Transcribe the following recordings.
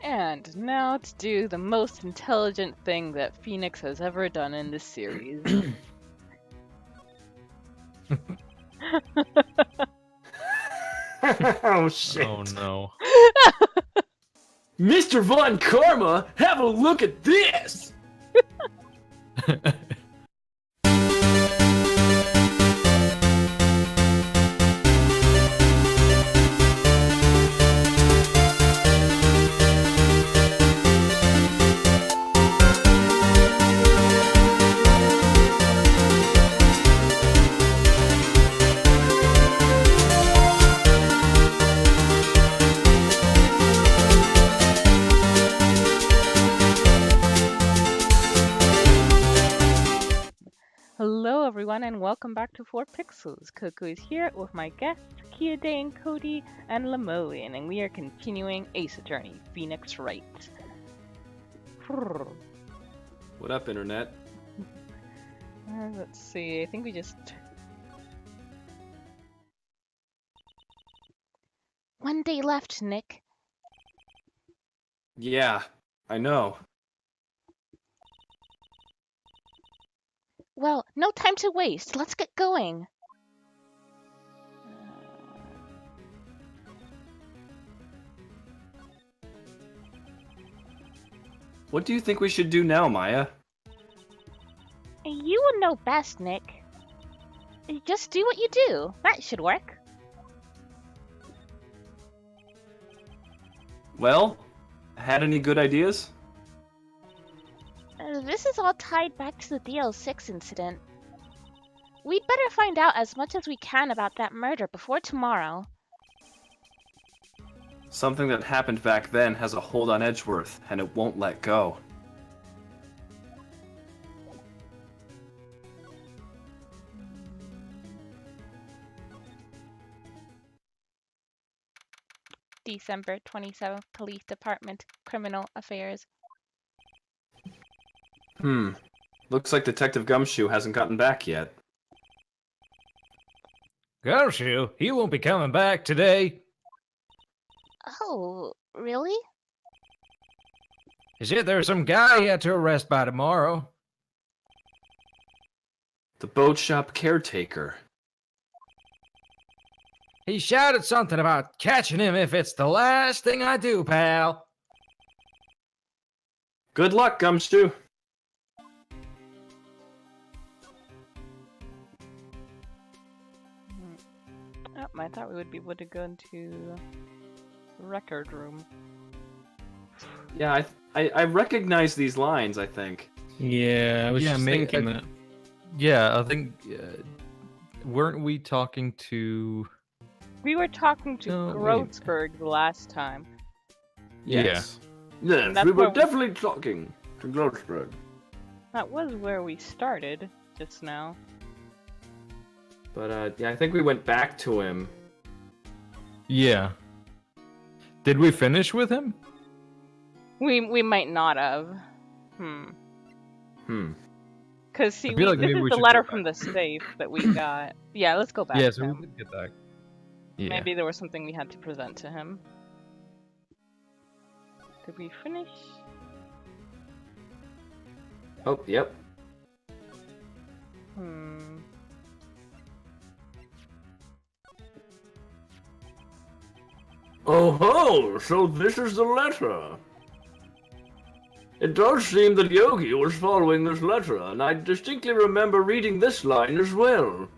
And now to do the most intelligent thing that Phoenix has ever done in this series. Oh shit. Oh no. Mr. Von Karma, have a look at this! Hello everyone and welcome back to 4pixels. Coco is here with my guests KeaDane, Cody, and Lamoleon, and we are continuing Ace Attorney, Phoenix Wright. What up, Internet? Let's see, I think we just... One day left, Nick. Yeah, I know. Well, no time to waste. Let's get going. What do you think we should do now, Maya? You would know best, Nick. Just do what you do. That should work. Well, had any good ideas? This is all tied back to the DL6 incident. We'd better find out as much as we can about that murder before tomorrow. Something that happened back then has a hold on Edgeworth, and it won't let go. December 27th, Police Department, Criminal Affairs. Looks like Detective Gumshoe hasn't gotten back yet. Gumshoe, he won't be coming back today. Oh, really? He said there's some guy he had to arrest by tomorrow. The boat shop caretaker. He shouted something about catching him if it's the last thing I do, pal. Good luck, Gumshoe. Oh, I thought we would be able to go into the record room. Yeah, I recognize these lines, I think. Yeah, I was just thinking that. Yeah, I think... weren't we talking to... We were talking to No, wait. Grotsberg the last time. Yes. And Yes, that's we were where we- definitely talking to Grotsberg. That was where we started just now. But, yeah, I think we went back to him. Yeah. Did we finish with him? We might not have. Cause see, I feel like this maybe is we the should letter go from the back. safe that we got. Yeah, let's go back. Yeah, to so we him. did get that. Yeah. Maybe there was something we had to present to him. Did we finish? Oh, yep. Oh ho! So this is the letter. It does seem that Yogi was following this letter, and I distinctly remember reading this line as well.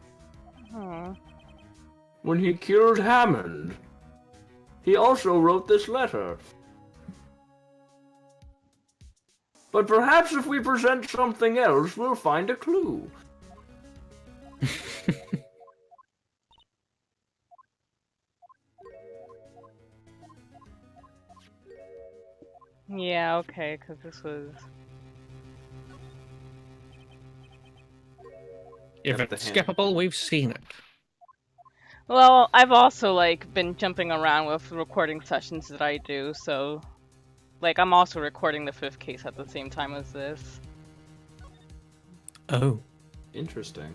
When he killed Hammond. He also wrote this letter. But perhaps if we present something else, we'll find a clue. Yeah, okay, because this was... If Got the it's hand. skippable, we've seen it. Well, I've also, like, been jumping around with recording sessions that I do, so... Like, I'm also recording the 5th case at the same time as this. Oh. Interesting.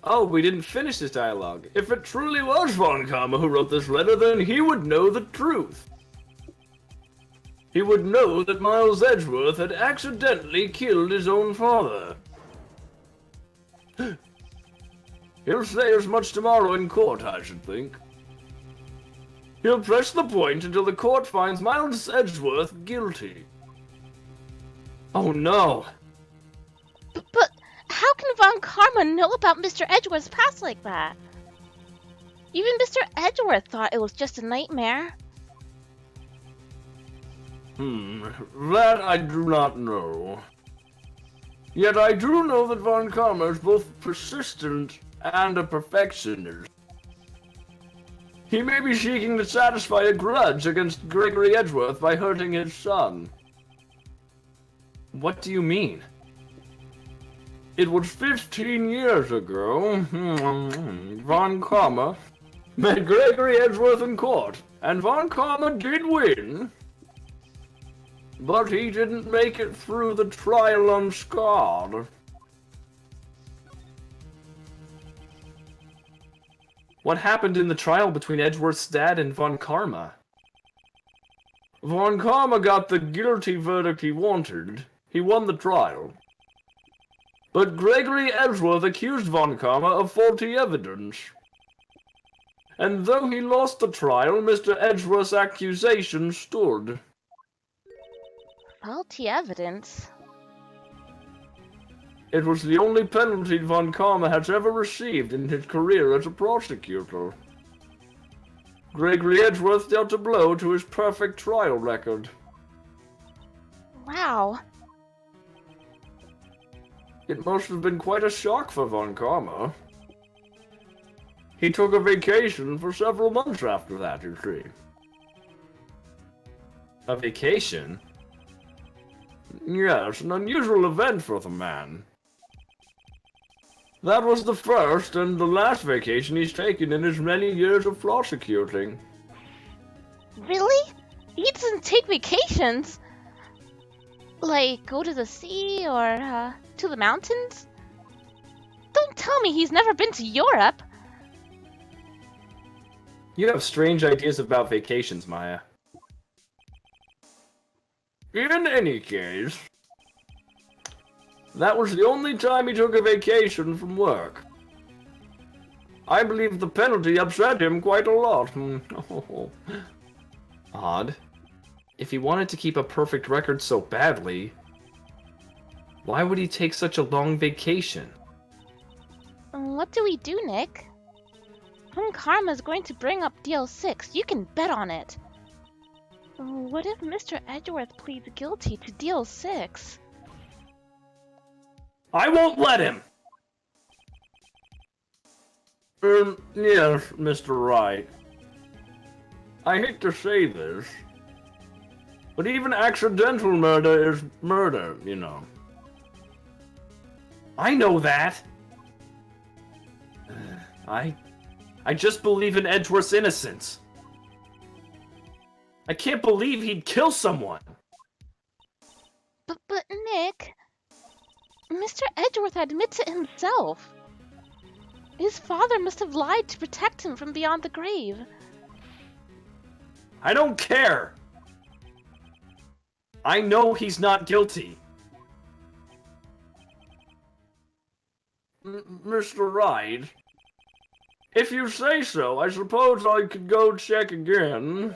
Oh, we didn't finish this dialogue. If it truly was Von Karma who wrote this letter, then he would know the truth. He would know that Miles Edgeworth had accidentally killed his own father. He'll say as much tomorrow in court, I should think. He'll press the point until the court finds Miles Edgeworth guilty. Oh no! But how can Von Karma know about Mr. Edgeworth's past like that? Even Mr. Edgeworth thought it was just a nightmare. That I do not know. Yet I do know that Von Karma is both persistent and a perfectionist. He may be seeking to satisfy a grudge against Gregory Edgeworth by hurting his son. What do you mean? It was 15 years ago. Von Karma met Gregory Edgeworth in court, and Von Karma did win. But he didn't make it through the trial unscarred. What happened in the trial between Edgeworth's dad and Von Karma? Von Karma got the guilty verdict he wanted. He won the trial. But Gregory Edgeworth accused Von Karma of faulty evidence. And though he lost the trial, Mr. Edgeworth's accusation stood. Faulty evidence? It was the only penalty Von Karma has ever received in his career as a prosecutor. Gregory Edgeworth dealt a blow to his perfect trial record. Wow. It must have been quite a shock for Von Karma. He took a vacation for several months after that, you see. A vacation? Yes, an unusual event for the man. That was the first and the last vacation he's taken in his many years of prosecuting. Really? He doesn't take vacations? Like, go to the sea or, to the mountains? Don't tell me he's never been to Europe! You have strange ideas about vacations, Maya. In any case, that was the only time he took a vacation from work. I believe the penalty upset him quite a lot. Odd. If he wanted to keep a perfect record so badly, why would he take such a long vacation? What do we do, Nick? Von Karma's going to bring up DL6. You can bet on it. What if Mr. Edgeworth pleads guilty to DL6? I won't let him! Yes, Mr. Wright. I hate to say this, but even accidental murder is murder, you know. I know that! I just believe in Edgeworth's innocence. I can't believe he'd kill someone! But Nick... Mr. Edgeworth admits it himself. His father must have lied to protect him from beyond the grave. I don't care! I know he's not guilty. Mr. Wright, if you say so, I suppose I could go check again.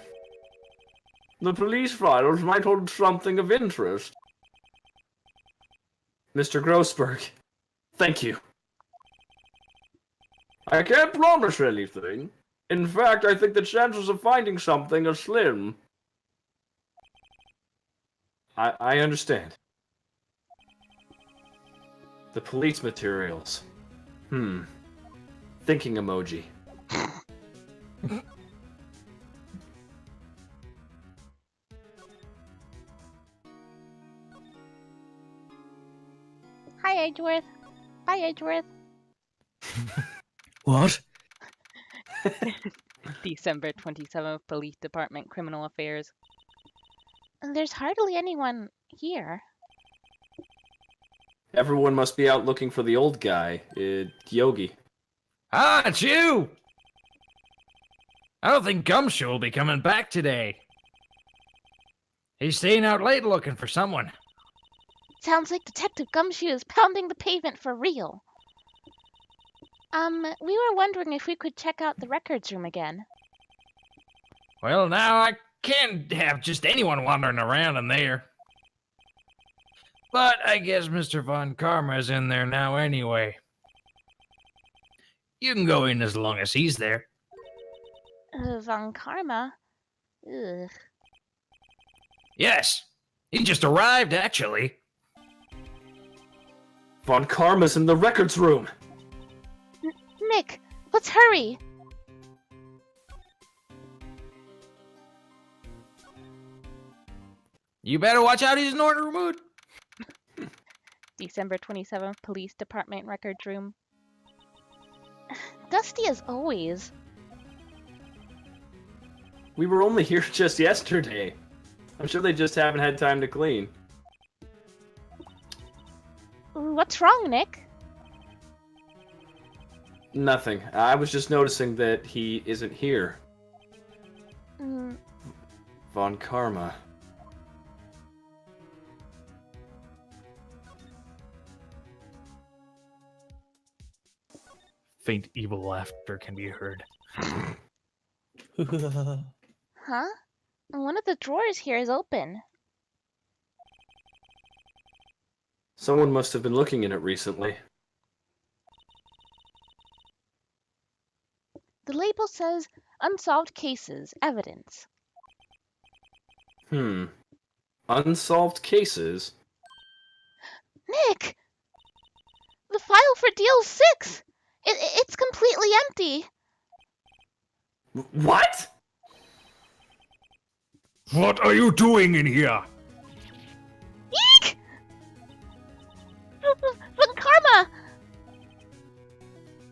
The police files might hold something of interest. Mr. Grossberg, thank you. I can't promise anything. In fact, I think the chances of finding something are slim. I understand. The police materials. Thinking emoji. Hi, Edgeworth. Bye, Edgeworth. What? December 27th, Police Department, Criminal Affairs. There's hardly anyone here. Everyone must be out looking for the old guy, Yogi. Ah, it's you! I don't think Gumshoe will be coming back today. He's staying out late looking for someone. Sounds like Detective Gumshoe is pounding the pavement for real. We were wondering if we could check out the records room again. Well, now I can't have just anyone wandering around in there. But I guess Mr. Von Karma's in there now anyway. You can go in as long as he's there. Von Karma? Ugh. Yes, he just arrived, actually. Von Karma's in the records room. Nick, let's hurry! You better watch out, he's in order mood. December 27th, Police Department Records Room. Dusty as always. We were only here just yesterday. I'm sure they just haven't had time to clean. What's wrong, Nick? Nothing. I was just noticing that he isn't here. Von Karma. Faint evil laughter can be heard. Huh? One of the drawers here is open. Someone must have been looking in it recently. The label says Unsolved Cases, Evidence. Unsolved cases? Nick! The file for deal 6! It's completely empty. What? What are you doing in here? Eek! Von Karma!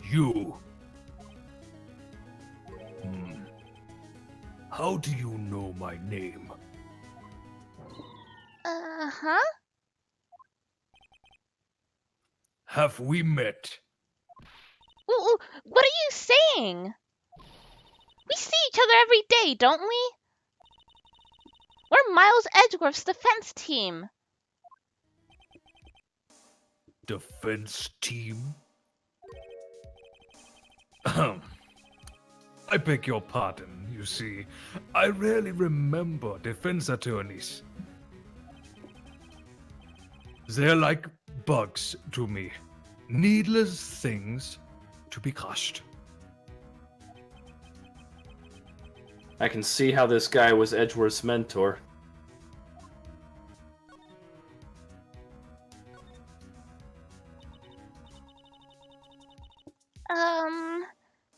You. How do you know my name? Huh? Have we met? What are you saying? We see each other every day, don't we? We're Miles Edgeworth's defense team. Defense team? I beg your pardon, you see. I rarely remember defense attorneys. They're like bugs to me. Needless things to be crushed. I can see how this guy was Edgeworth's mentor.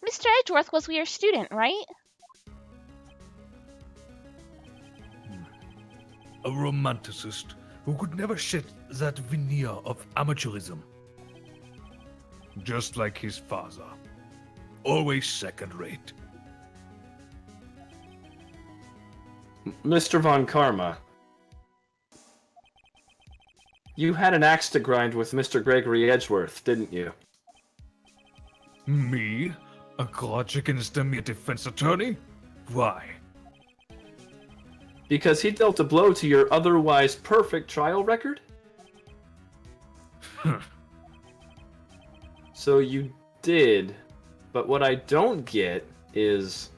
Mr. Edgeworth was your student, right? A romanticist who could never shed that veneer of amateurism. Just like his father. Always second-rate. Mr. Von Karma. You had an axe to grind with Mr. Gregory Edgeworth, didn't you? Me? A grudge against a mere defense attorney? Why? Because he dealt a blow to your otherwise perfect trial record? So you did, but what I don't get is...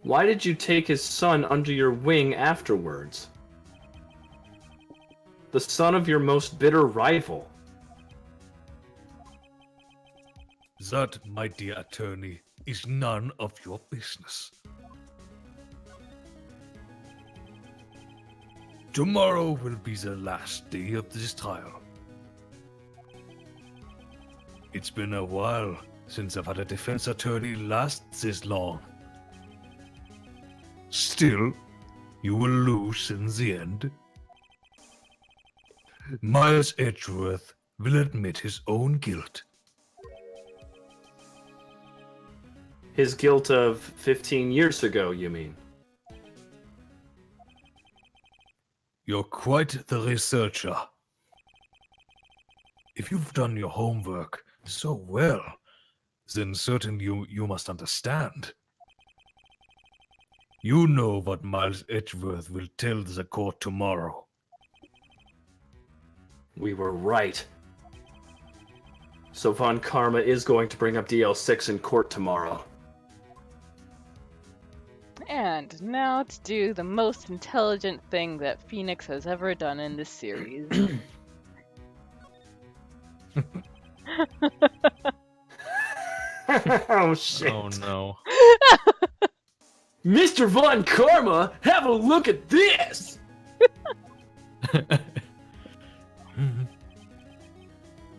why did you take his son under your wing afterwards? The son of your most bitter rival. That, my dear attorney, is none of your business. Tomorrow will be the last day of this trial. It's been a while since I've had a defense attorney last this long. Still, you will lose in the end. Miles Edgeworth will admit his own guilt. His guilt of 15 years ago, you mean? You're quite the researcher. If you've done your homework so well, Then certainly you must understand. You know what Miles Edgeworth will tell the court tomorrow. We were right. So Von Karma is going to bring up DL6 in court tomorrow. And now to do the most intelligent thing that Phoenix has ever done in this series. Oh shit. Oh no. Mr. Von Karma, have a look at this!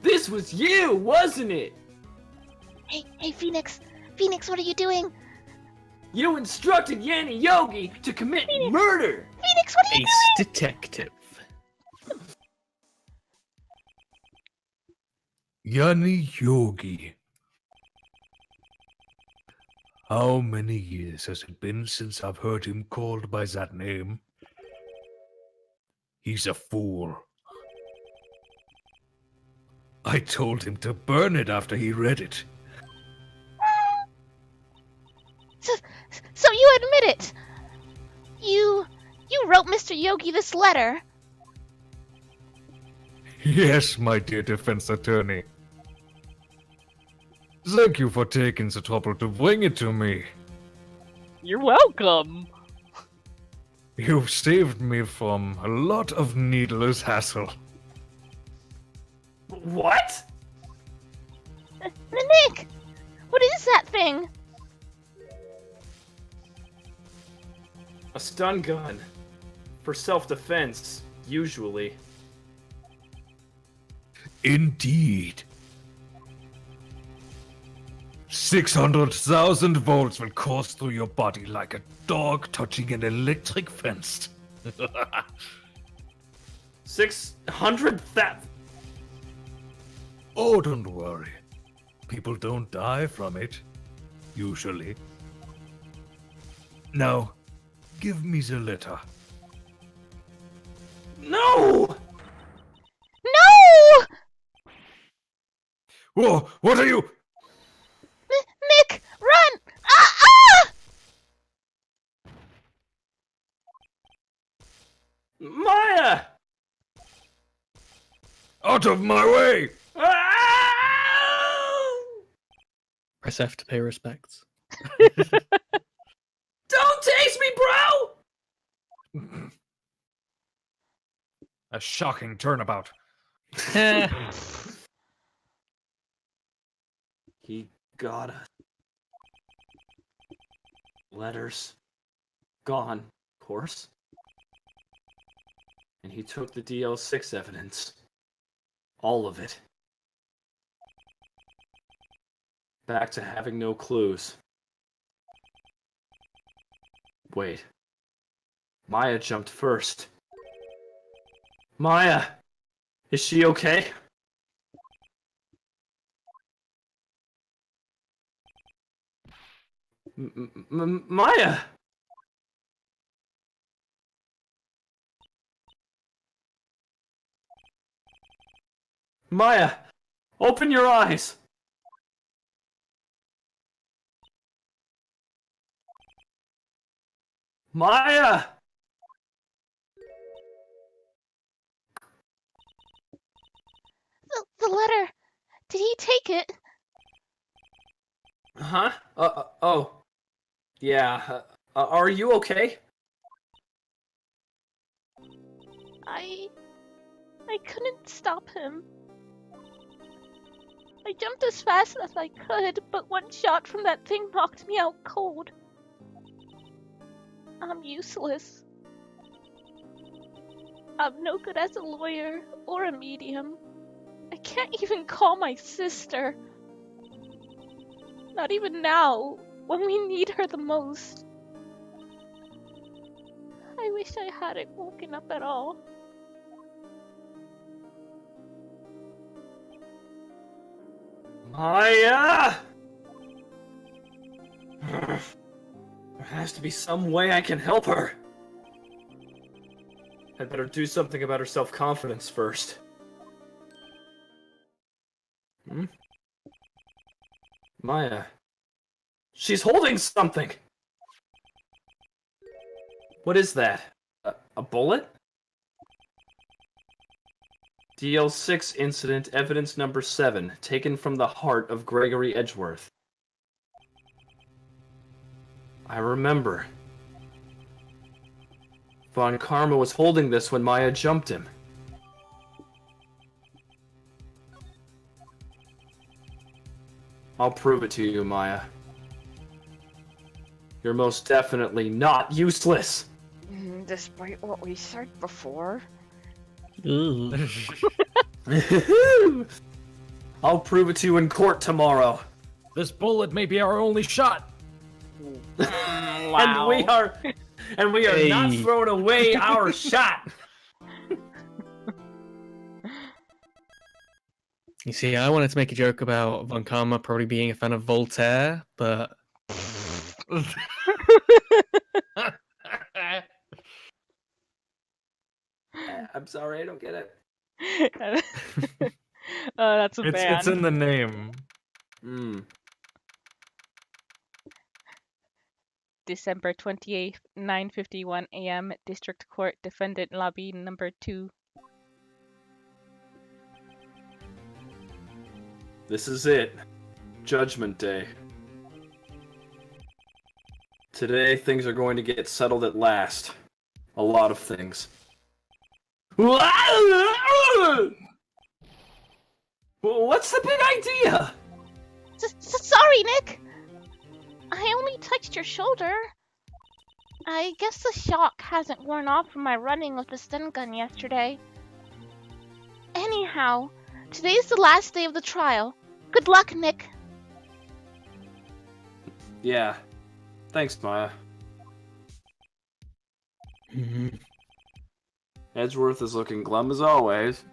This was you, wasn't it? Hey, Phoenix! Phoenix, what are you doing? You instructed Yanni Yogi to commit murder! Phoenix, what are you Ace detective. Yanni Yogi. How many years has it been since I've heard him called by that name? He's a fool. I told him to burn it after he read it. So you admit it? You wrote Mr. Yogi this letter? Yes, my dear defense attorney. Thank you for taking the trouble to bring it to me. You're welcome. You've saved me from a lot of needless hassle. What? Nick! What is that thing? A stun gun. For self-defense, usually. Indeed. 600,000 volts will course through your body like a dog touching an electric fence. 600 that. Oh, don't worry. People don't die from it. Usually. Now, give me the letter. No! No! Whoa, what are you? Nick, run! Ah! Maya! Out of my way! Ah! Press F to pay respects. Don't taste me, bro! A shocking turnabout. He got us. Letters. Gone, of course. And he took the DL6 evidence. All of it. Back to having no clues. Wait. Maya jumped first. Maya! Is she okay? Maya! Maya! Open your eyes! Maya! The letter. Did he take it? Huh? Oh. Yeah. Are you okay? I couldn't stop him. I jumped as fast as I could, but one shot from that thing knocked me out cold. I'm useless. I'm no good as a lawyer or a medium. I can't even call my sister. Not even now, when we need her the most. I wish I hadn't woken up at all. Maya! There has to be some way I can help her. I'd better do something about her self-confidence first. Maya. She's holding something! What is that? A bullet? DL6 incident, evidence number 7, taken from the heart of Gregory Edgeworth. I remember. Von Karma was holding this when Maya jumped him. I'll prove it to you, Maya. You're most definitely not useless! Despite what we said before. Ooh. I'll prove it to you in court tomorrow. This bullet may be our only shot. Wow. And we are not Hey. throwing away our shot. You see, I wanted to make a joke about Von Karma probably being a fan of Voltaire, but I'm sorry, I don't get it. Oh, that's a ban. It's in the name. December 28th, 9:51 a.m. District Court, Defendant Lobby number 2. This is it. Judgment Day. Today, things are going to get settled at last. A lot of things. What's the big idea? Sorry, Nick. I only touched your shoulder. I guess the shock hasn't worn off from my running with the stun gun yesterday. Anyhow, today's the last day of the trial. Good luck, Nick. Yeah. Thanks, Maya. Mhm. Edgeworth is looking glum as always.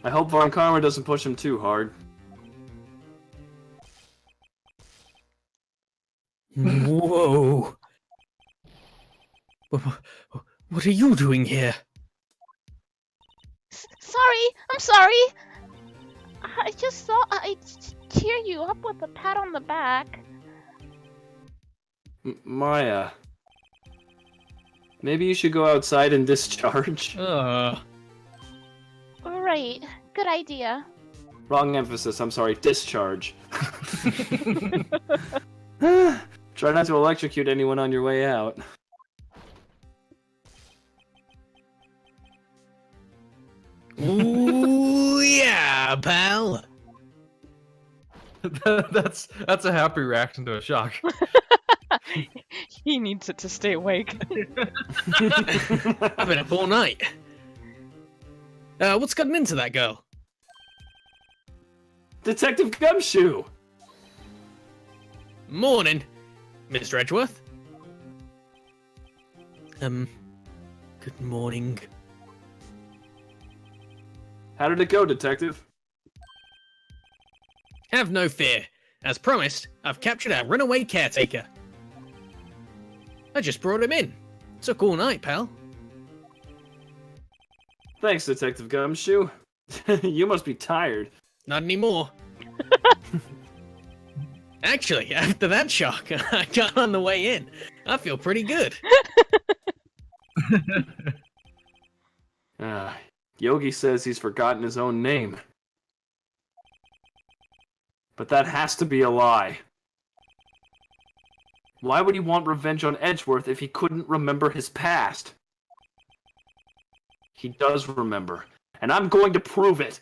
I hope Von Karma doesn't push him too hard. Whoa. What are you doing here? Sorry, I'm sorry. I just thought I'd cheer you up with a pat on the back. Maya. Maybe you should go outside and discharge. Right, good idea. Wrong emphasis, I'm sorry, discharge. Try not to electrocute anyone on your way out. Ooh, yeah, pal. That's a happy reaction to a shock. He needs it to stay awake. I've been up all night. What's gotten into that girl? Detective Gumshoe! Morning, Mr. Edgeworth. Good morning. How did it go, Detective? Have no fear. As promised, I've captured our runaway caretaker. I just brought him in. Took all night, pal. Thanks, Detective Gumshoe. You must be tired. Not anymore. Actually, after that shock, I got on the way in. I feel pretty good. Yogi says he's forgotten his own name. But that has to be a lie. Why would he want revenge on Edgeworth if he couldn't remember his past? He does remember, and I'm going to prove it.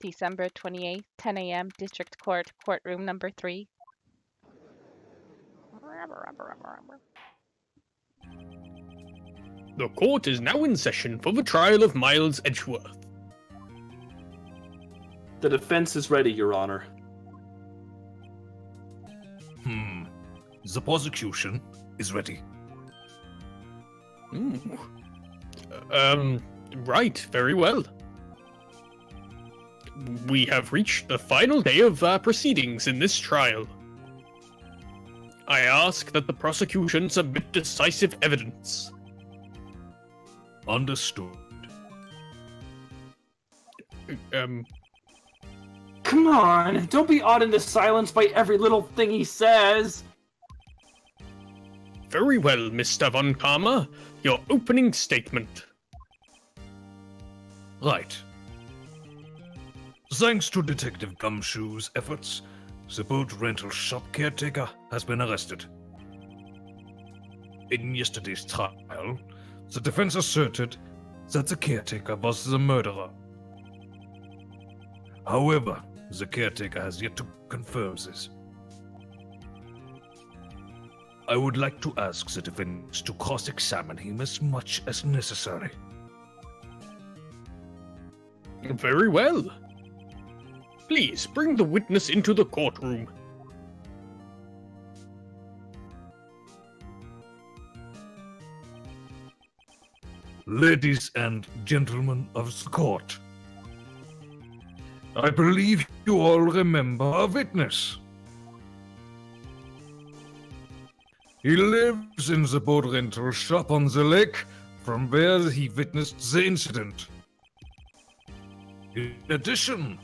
December 28th, 10 a.m. District Court, courtroom number 3. The court is now in session for the trial of Miles Edgeworth. The defense is ready, Your Honor. The prosecution is ready. Right, very well. We have reached the final day of proceedings in this trial. I ask that the prosecution submit decisive evidence. Understood. Come on, don't be awed into silence by every little thing he says. Very well, Mr. Von Karma. Your opening statement. Right. Thanks to Detective Gumshoe's efforts, the boat rental shop caretaker has been arrested. In yesterday's trial, the defense asserted that the caretaker was the murderer. However, the caretaker has yet to confirm this. I would like to ask the defense to cross-examine him as much as necessary. Very well. Please bring the witness into the courtroom. Ladies and gentlemen of the court, I believe you all remember a witness. He lives in the boat rental shop on the lake from where he witnessed the incident. In addition,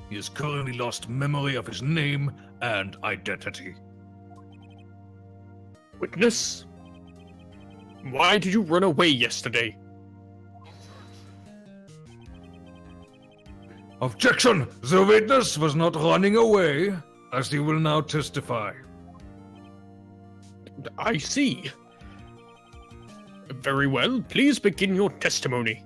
he has currently lost memory of his name and identity. Witness? Why did you run away yesterday? Objection! The witness was not running away, as he will now testify. I see. Very well, please begin your testimony.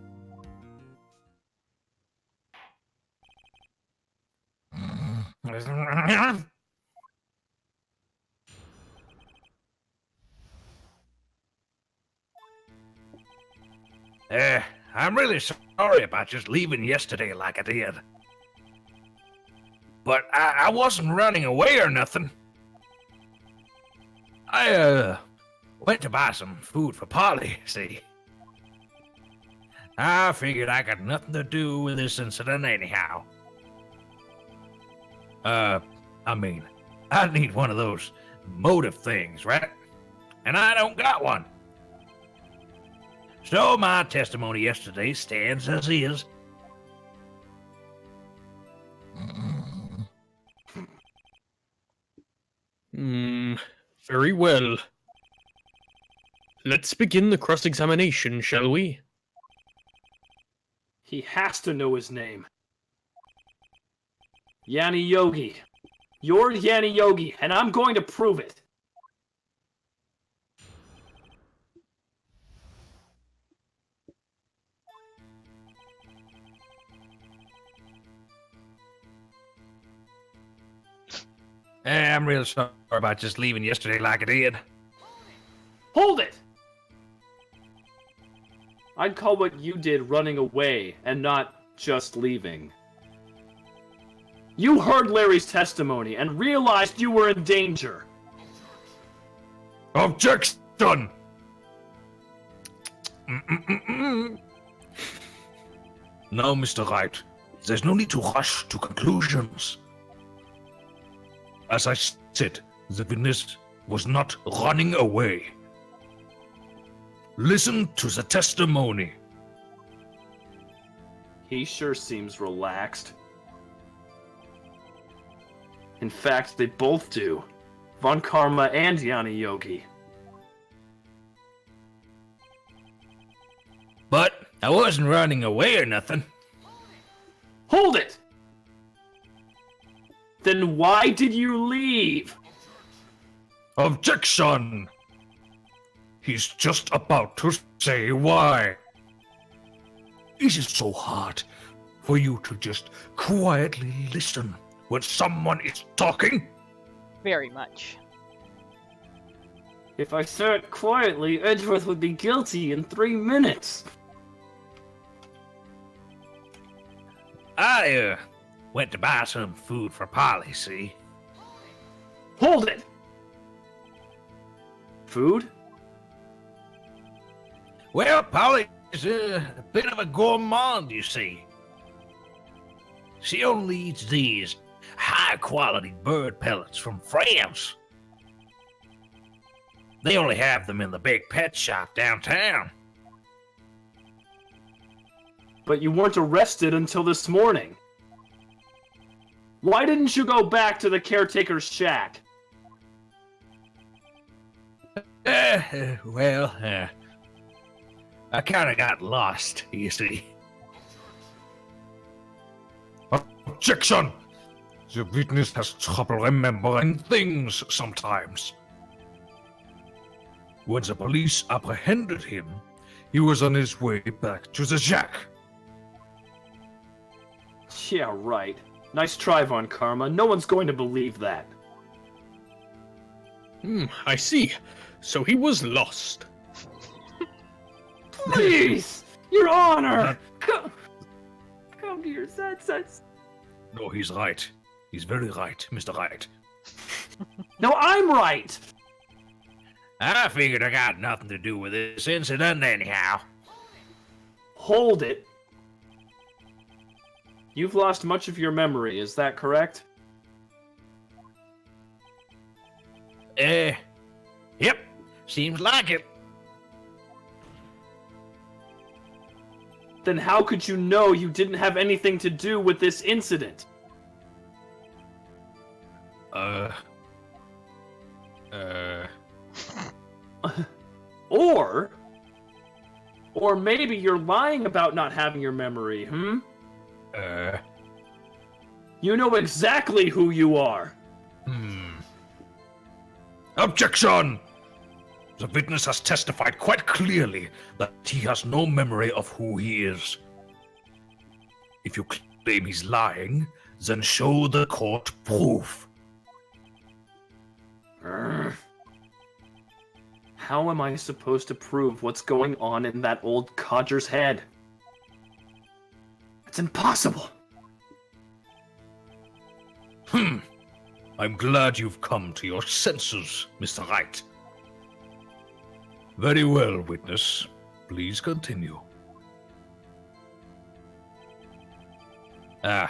I'm really sorry about just leaving yesterday like I did. But I wasn't running away or nothing. I went to buy some food for Polly, see. I figured I got nothing to do with this incident anyhow. I mean, I need one of those motive things, right? And I don't got one. So my testimony yesterday stands as is. Very well. Let's begin the cross-examination, shall we? He has to know his name. Yanni Yogi. You're Yanni Yogi, and I'm going to prove it. I'm real sorry about just leaving yesterday like I did. Hold it! I'd call what you did running away and not just leaving. You heard Larry's testimony and realized you were in danger. Objection! No, Mr. Wright. There's no need to rush to conclusions. As I said, the witness was not running away. Listen to the testimony. He sure seems relaxed. In fact, they both do. Von Karma and Yanni Yogi. But I wasn't running away or nothing. Hold it! Then why did you leave? Objection! He's just about to say why. Is it so hard for you to just quietly listen when someone is talking? Very much. If I sat quietly, Edgeworth would be guilty in 3 minutes. I, went to buy some food for Polly, see? Hold it! Food? Well, Polly's a bit of a gourmand, you see. She only eats these high-quality bird pellets from France. They only have them in the big pet shop downtown. but you weren't arrested until this morning. Why didn't you go back to the caretaker's shack? Well, I kinda got lost, you see. Objection! The witness has trouble remembering things sometimes. When the police apprehended him, he was on his way back to the shack. Yeah, right. Nice try, Von Karma. No one's going to believe that. I see. So he was lost. Please! Your Honor! Come to your senses. No, he's right. He's very right, Mr. Right. No, I'm right! I figured I got nothing to do with this incident anyhow. Hold it. You've lost much of your memory, is that correct? Yep. Seems like it. Then how could you know you didn't have anything to do with this incident? Or maybe you're lying about not having your memory, You know exactly who you are. Objection! The witness has testified quite clearly that he has no memory of who he is. If you claim he's lying, then show the court proof. How am I supposed to prove what's going on in that old codger's head? It's impossible. I'm glad you've come to your senses, Mr. Wright. Very well, witness. Please continue. I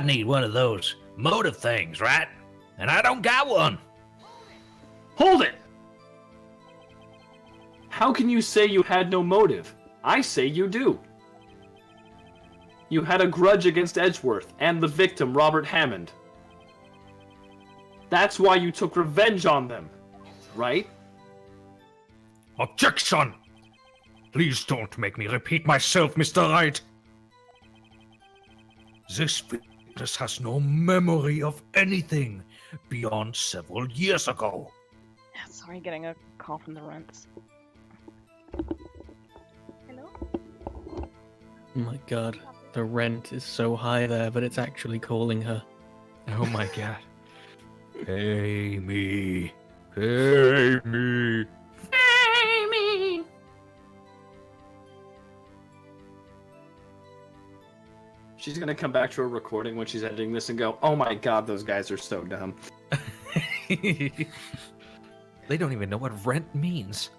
need one of those motive things, right? And I don't got one. Hold it! How can you say you had no motive? I say you do. You had a grudge against Edgeworth and the victim, Robert Hammond. That's why you took revenge on them, right? Objection! Please don't make me repeat myself, Mr. Wright. This witness has no memory of anything beyond several years ago. Sorry, getting a call from the rents. Hello? Oh my god, the rent is so high there, but it's actually calling her. Oh my god. Pay me. Pay me. Pay me! She's gonna come back to a recording when she's editing this and go, oh my god, those guys are so dumb. They don't even know what rent means.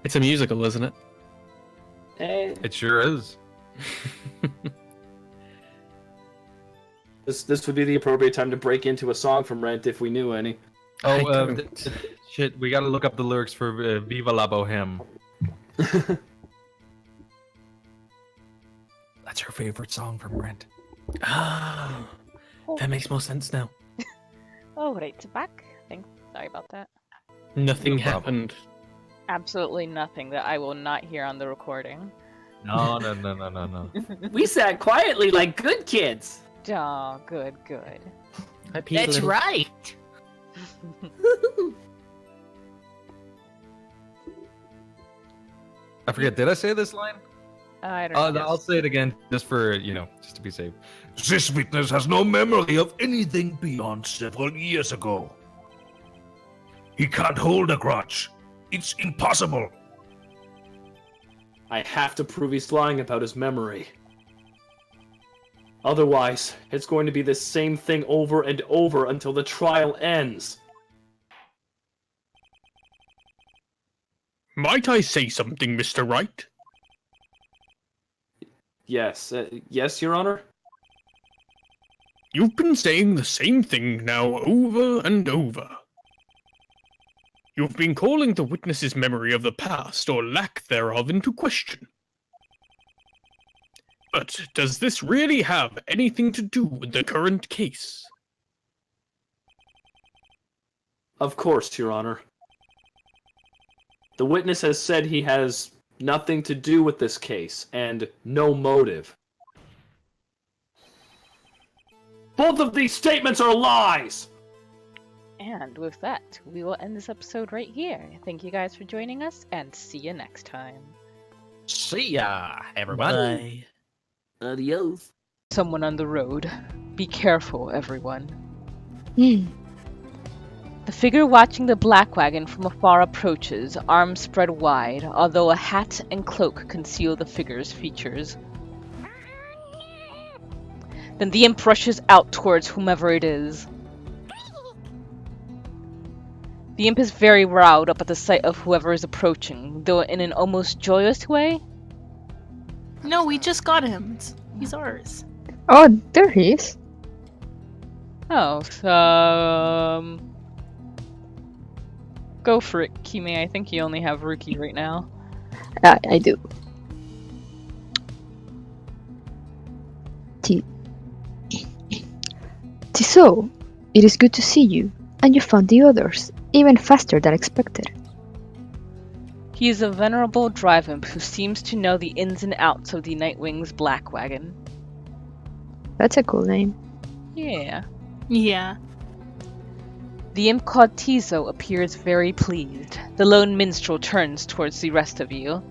It's a musical, isn't it? It sure is. This would be the appropriate time to break into a song from Rent if we knew any. Oh, shit, we gotta look up the lyrics for Viva la Boheme. That's her favorite song from Rent. Ah, that makes more sense now. Oh, right, back. Thanks. Sorry about that. Nothing No problem. happened. Absolutely nothing that I will not hear on the recording. No. We sat quietly like good kids. Oh, good. I peed a little. right. I forget, did I say this line? I don't know. I'll say it again just for, just to be safe. This witness has no memory of anything beyond several years ago. He can't hold a grudge. It's impossible. I have to prove he's lying about his memory. Otherwise, it's going to be the same thing over and over until the trial ends. Might I say something, Mr. Wright? Yes, yes, Your Honor? You've been saying the same thing now over and over. You've been calling the witness's memory of the past, or lack thereof, into question. But does this really have anything to do with the current case? Of course, Your Honor. The witness has said he has nothing to do with this case, and no motive. Both of these statements are lies! And with that, we will end this episode right here. Thank you guys for joining us, and see you next time. See ya, everybody. Adios. Someone on the road. Be careful, everyone. The figure watching the black wagon from afar approaches, arms spread wide, although a hat and cloak conceal the figure's features. Then the imp rushes out towards whomever it is. The imp is very riled up at the sight of whoever is approaching, though in an almost joyous way. No, we just got him. He's ours. Oh, there he is. Oh, so... Go for it, Kime. I think you only have Rookie right now. I do. So, it is good to see you, and you found the others, even faster than expected. He is a venerable drive imp who seems to know the ins and outs of the Nightwing's black wagon. That's a cool name. Yeah. Yeah. The imp called Tizo appears very pleased. The lone minstrel turns towards the rest of you.